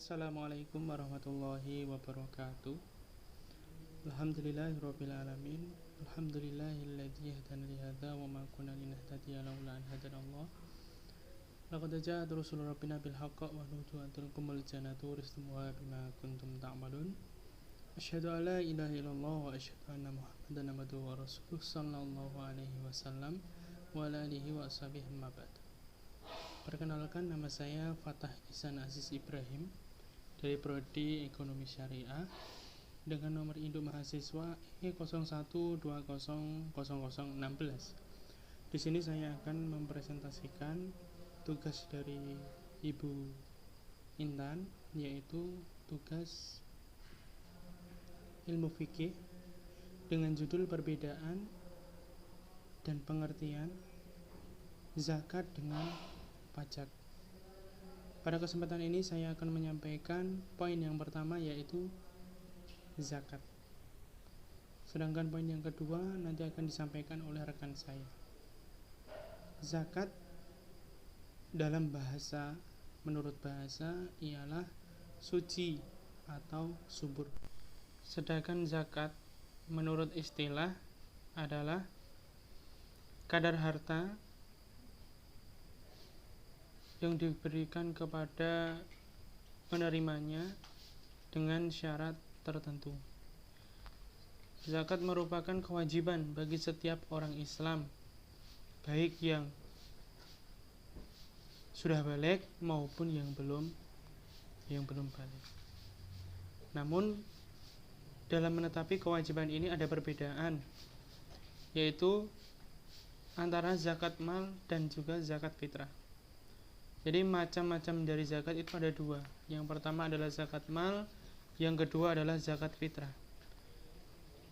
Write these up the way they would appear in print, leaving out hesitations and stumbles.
Assalamualaikum warahmatullahi wabarakatuh. Alhamdulillahirabbil alamin. Alhamdulillahilladzi hadana li hadza wa ma kunna linahtadiya laula an hadanallah. Laqad ja'at rusul rabbina bil haqqi wa nudu an tilkumul jannatu uristumuha bima kuntum ta'malun. Asyhadu an la ilaha illallah wa asyhadu anna Muhammadan abduhu wa rasuluh sallallahu alaihi wasallam wa ala alihi wa ashabihi amma ba'd. Perkenalkan, nama saya Fatah Ihsan Aziz Ibrahim dari Prodi Ekonomi Syariah dengan nomor induk mahasiswa E01200016. Di sini saya akan mempresentasikan tugas dari Ibu Intan, yaitu tugas ilmu fikih dengan judul perbedaan dan pengertian zakat dengan pajak. Pada kesempatan ini saya akan menyampaikan poin yang pertama, yaitu zakat. Sedangkan poin yang kedua nanti akan disampaikan oleh rekan saya. Zakat dalam bahasa, menurut bahasa, ialah suci atau subur. Sedangkan zakat menurut istilah adalah kadar harta yang diberikan kepada penerimanya dengan syarat tertentu. Zakat merupakan kewajiban bagi setiap orang Islam, baik yang sudah balik maupun yang belum balik. Namun dalam menetapi kewajiban ini ada perbedaan, yaitu antara zakat mal dan juga zakat fitrah. Jadi macam-macam dari zakat itu ada dua. Yang pertama adalah zakat mal, yang kedua adalah zakat fitrah.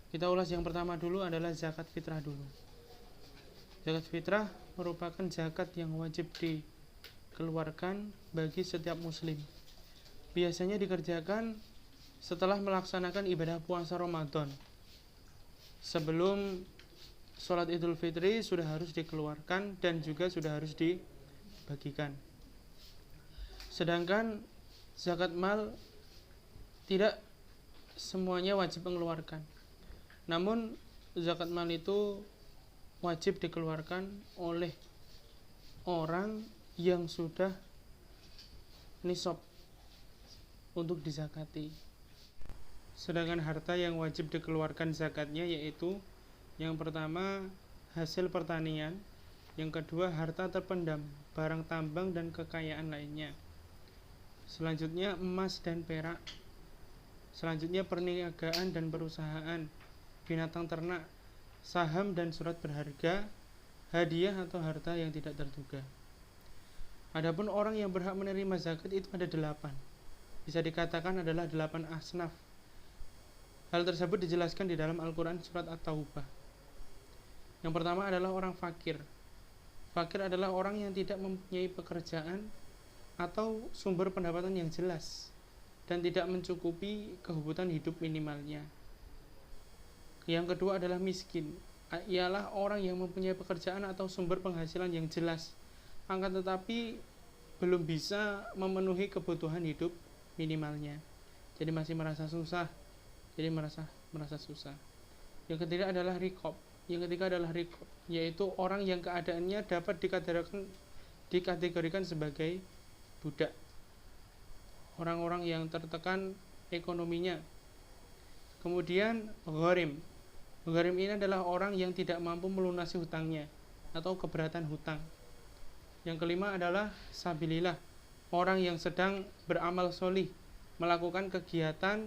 Kita ulas yang pertama dulu, adalah zakat fitrah dulu. Zakat fitrah merupakan zakat yang wajib dikeluarkan bagi setiap muslim. Biasanya dikerjakan setelah melaksanakan ibadah puasa Ramadan. Sebelum sholat Idul Fitri sudah harus dikeluarkan dan juga sudah harus dibagikan. Sedangkan zakat mal tidak semuanya wajib mengeluarkan. Namun zakat mal itu wajib dikeluarkan oleh orang yang sudah nisab untuk dizakati. Sedangkan harta yang wajib dikeluarkan zakatnya yaitu yang pertama hasil pertanian, yang kedua harta terpendam, barang tambang dan kekayaan lainnya. Selanjutnya emas dan perak. Selanjutnya perniagaan dan perusahaan, binatang ternak, saham dan surat berharga, hadiah atau harta yang tidak terduga. Adapun orang yang berhak menerima zakat itu ada 8. Bisa dikatakan adalah 8 asnaf. Hal tersebut dijelaskan di dalam Al-Quran surat At-Taubah. Yang pertama adalah orang fakir. Fakir adalah orang yang tidak mempunyai pekerjaan atau sumber pendapatan yang jelas dan tidak mencukupi kebutuhan hidup minimalnya. Yang kedua adalah miskin. Ialah orang yang mempunyai pekerjaan atau sumber penghasilan yang jelas, akan tetapi belum bisa memenuhi kebutuhan hidup minimalnya. Jadi masih merasa susah. Yang ketiga adalah riqab. Yaitu orang yang keadaannya dapat dikategorikan sebagai budak. Orang-orang yang tertekan ekonominya. Kemudian gharim. Gharim ini adalah orang yang tidak mampu melunasi hutangnya atau keberatan hutang. Yang kelima adalah sabilillah. Orang yang sedang beramal sholih, melakukan kegiatan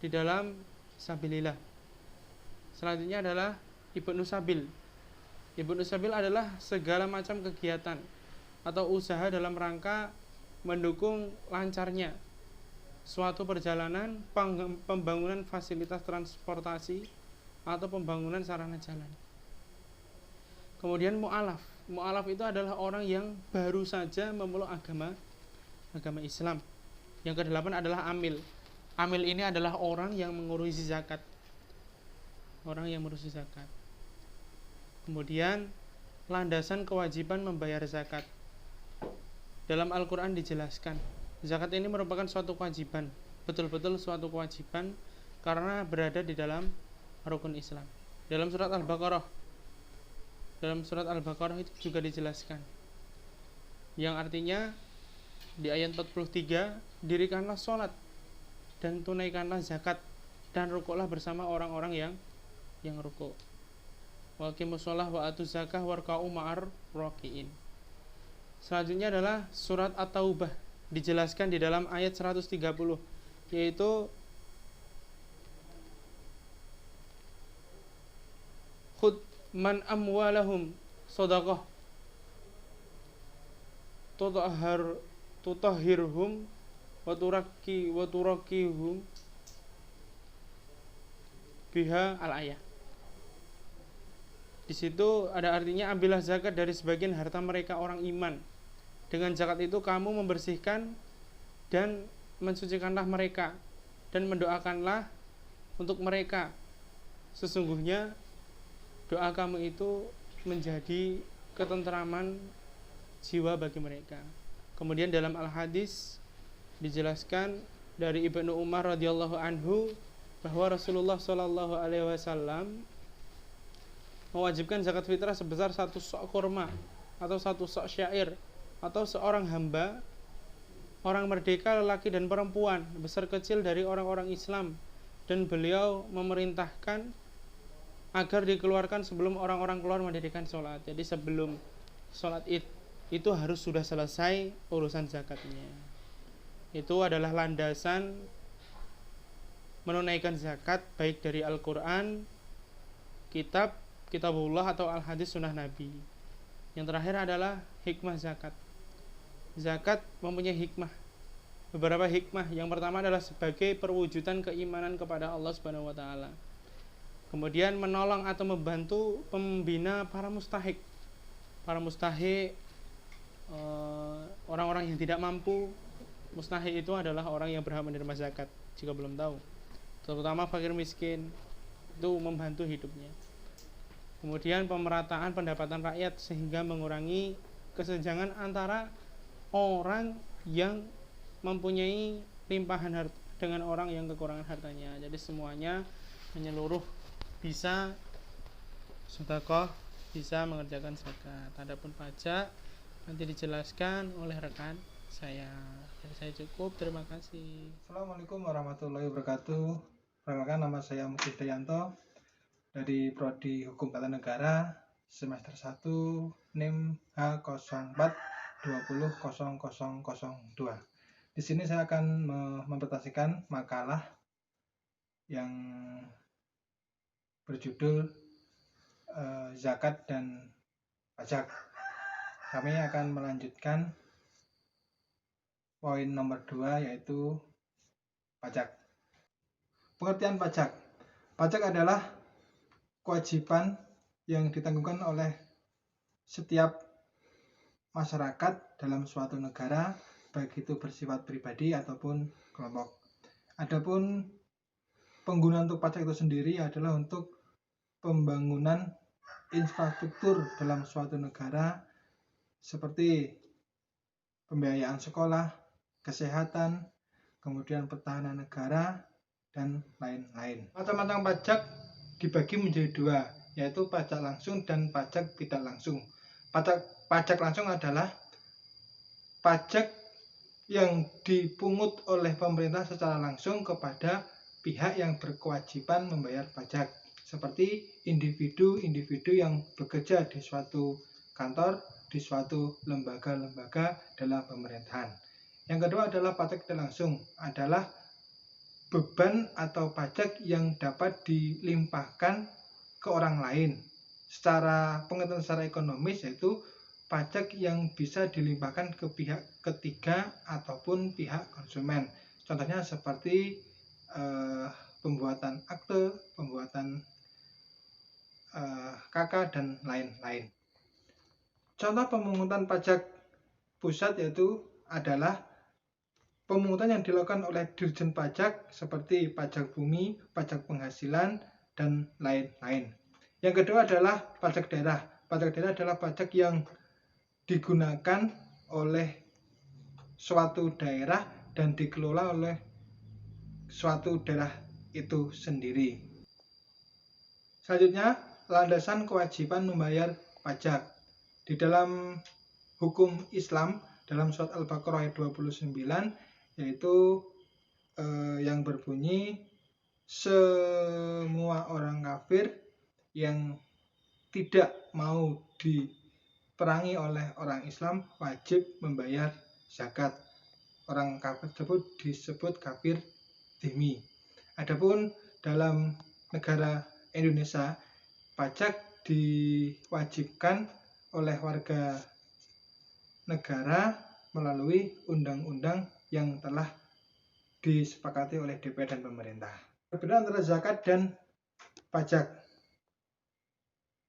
di dalam sabilillah. Selanjutnya adalah ibnu sabil. Ibnu sabil adalah segala macam kegiatan atau usaha dalam rangka mendukung lancarnya suatu perjalanan, pembangunan fasilitas transportasi atau pembangunan sarana jalan. Kemudian mu'alaf. Mu'alaf itu adalah orang yang baru saja memeluk agama Islam. Yang kedelapan adalah amil. Amil ini adalah orang yang mengurusi zakat. Kemudian landasan kewajiban membayar zakat. Dalam Al-Quran dijelaskan Zakat ini merupakan suatu kewajiban, betul-betul suatu kewajiban karena berada di dalam rukun Islam. Dalam surat Al-Baqarah itu juga dijelaskan, yang artinya di ayat 43, dirikanlah sholat dan tunaikanlah zakat dan rukuklah bersama orang-orang yang rukuk. Wa aqimus shalah wa atuz zakah warka'u ma'ar rakiin. Selanjutnya adalah surat At-Taubah, dijelaskan di dalam ayat 130, yaitu khud man amwalahum shadaqah tutahhirhum wa turakihum biha al-ayah. Di situ ada artinya, ambillah zakat dari sebagian harta mereka orang iman. Dengan zakat itu kamu membersihkan dan mensucikanlah mereka dan mendoakanlah untuk mereka. Sesungguhnya doa kamu itu menjadi ketentraman jiwa bagi mereka. Kemudian dalam Al-Hadis dijelaskan dari Ibnu Umar radhiyallahu anhu bahwa Rasulullah shallallahu alaihi wasallam mewajibkan zakat fitrah sebesar 1 sok kurma atau 1 sok syair atau seorang hamba, orang merdeka lelaki dan perempuan, besar kecil dari orang-orang Islam, dan beliau memerintahkan agar dikeluarkan sebelum orang-orang keluar mendirikan sholat. Jadi sebelum sholat id itu harus sudah selesai urusan zakatnya. Itu adalah landasan menunaikan zakat, baik dari Al-Quran, Kitabullah atau Al-Hadis Sunnah Nabi. Yang terakhir adalah hikmah zakat. Zakat mempunyai hikmah, beberapa hikmah. Yang pertama adalah sebagai perwujudan keimanan kepada Allah Subhanahu wa taala. Kemudian menolong atau membantu pembina para mustahik. Para mustahik, orang-orang yang tidak mampu. Mustahik itu adalah orang yang berhak menerima zakat, jika belum tahu. Terutama fakir miskin, itu membantu hidupnya. Kemudian pemerataan pendapatan rakyat sehingga mengurangi kesenjangan antara orang yang mempunyai limpahan harta dengan orang yang kekurangan hartanya. Jadi semuanya menyeluruh bisa sedekah, bisa mengerjakan zakat. Adapun pajak nanti dijelaskan oleh rekan saya. Dari saya cukup, terima kasih. Assalamualaikum warahmatullahi wabarakatuh. Perkenalkan, nama saya Mukti Dayanto dari Prodi Hukum Tata Negara semester 1 NIM H04200002. Di sini saya akan mempresentasikan makalah yang berjudul zakat dan pajak. Kami akan melanjutkan poin nomor 2, yaitu pajak. Pengertian pajak. Pajak adalah kewajiban yang ditanggungkan oleh setiap masyarakat dalam suatu negara, baik itu bersifat pribadi ataupun kelompok. Adapun penggunaan untuk pajak itu sendiri adalah untuk pembangunan infrastruktur dalam suatu negara, seperti pembiayaan sekolah, kesehatan, kemudian pertahanan negara, dan lain-lain. Macam-macam pajak dibagi menjadi 2, yaitu pajak langsung dan pajak tidak langsung. Pajak langsung adalah pajak yang dipungut oleh pemerintah secara langsung kepada pihak yang berkewajiban membayar pajak, seperti individu-individu yang bekerja di suatu kantor, di suatu lembaga-lembaga dalam pemerintahan. Yang kedua adalah pajak tidak langsung, adalah beban atau pajak yang dapat dilimpahkan ke orang lain. Secara pengertian secara ekonomis, yaitu pajak yang bisa dilimpahkan ke pihak ketiga ataupun pihak konsumen. Contohnya seperti pembuatan akte, pembuatan KK, dan lain-lain. Contoh pemungutan pajak pusat yaitu adalah pemungutan yang dilakukan oleh Dirjen Pajak seperti pajak bumi, pajak penghasilan, dan lain-lain. Yang kedua adalah pajak daerah. Pajak daerah adalah pajak yang digunakan oleh suatu daerah dan dikelola oleh suatu daerah itu sendiri. Selanjutnya, landasan kewajiban membayar pajak. Di dalam hukum Islam, dalam surat Al-Baqarah ayat 29, yaitu yang berbunyi, semua orang kafir yang tidak mau diperangi oleh orang Islam wajib membayar zakat. Orang kafir tersebut disebut kafir dhimmi. Adapun dalam negara Indonesia, pajak diwajibkan oleh warga negara melalui undang-undang yang telah disepakati oleh DPR dan pemerintah. Perbedaan antara zakat dan pajak.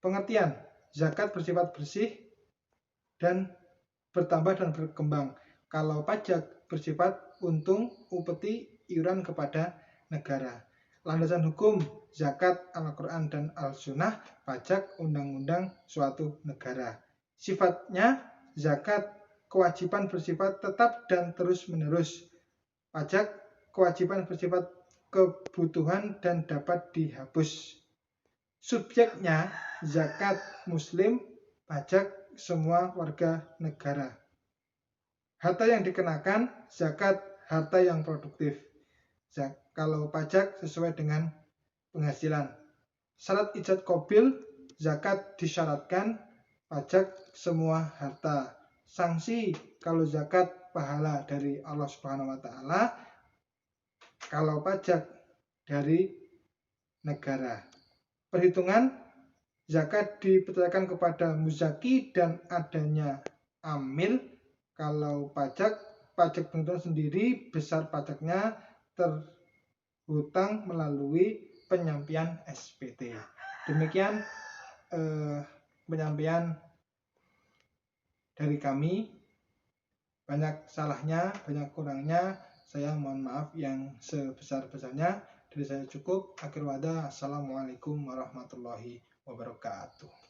Pengertian, zakat bersifat bersih dan bertambah dan berkembang. Kalau pajak bersifat untung, upeti, iuran kepada negara. Landasan hukum, zakat, Al-Quran dan Al-Sunnah, pajak, undang-undang suatu negara. Sifatnya, zakat, kewajiban bersifat tetap dan terus-menerus. Pajak, kewajiban bersifat kebutuhan dan dapat dihapus. Subjeknya, zakat muslim, pajak semua warga negara. Harta yang dikenakan, zakat harta yang produktif. Kalau pajak sesuai dengan penghasilan. Syarat ijad qabil, zakat disyaratkan, pajak semua harta. Sanksi kalau zakat pahala dari Allah Subhanahu wa taala, kalau pajak dari negara. Perhitungan, zakat dipercayakan kepada muzaki dan adanya amil. Kalau pajak penghutang sendiri, besar pajaknya terhutang melalui penyampaian SPT. Demikian penyampaian dari kami. Banyak salahnya, banyak kurangnya, saya mohon maaf yang sebesar-besarnya. Dari saya cukup. Akhir wada, assalamualaikum warahmatullahi wabarakatuh.